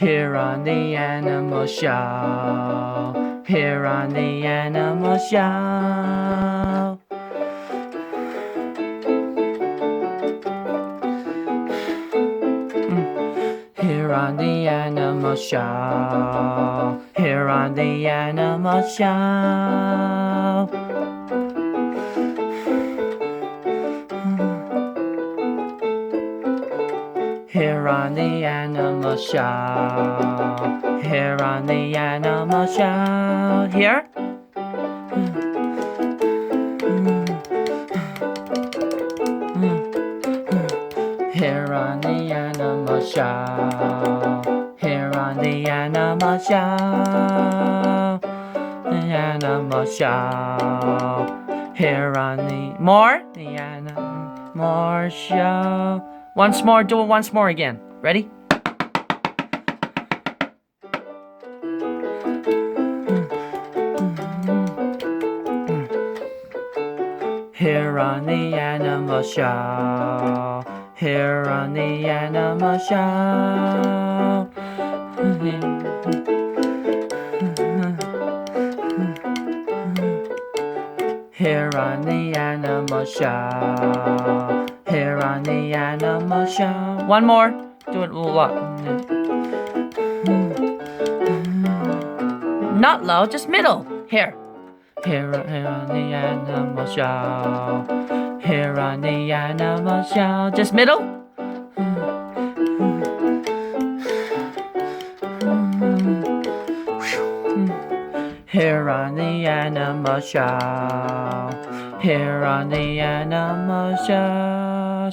Here on the animal show. Here on the animal show. Here on the animal show. Here on the animal show. Here on the animal show. Here on the animal show. Here. Here on the animal show. Here on the animal show. The animal show. Here on the animal show. Once more, do it once more again. Ready? Here on the animal show. Here on the animal show. Here on the animal show. Here on the animal show. One more. Do it a lot. Not low, just middle. Here. Here on the animal show. Here on the animal show. Just middle. Here on the animal show. Here on the animal show.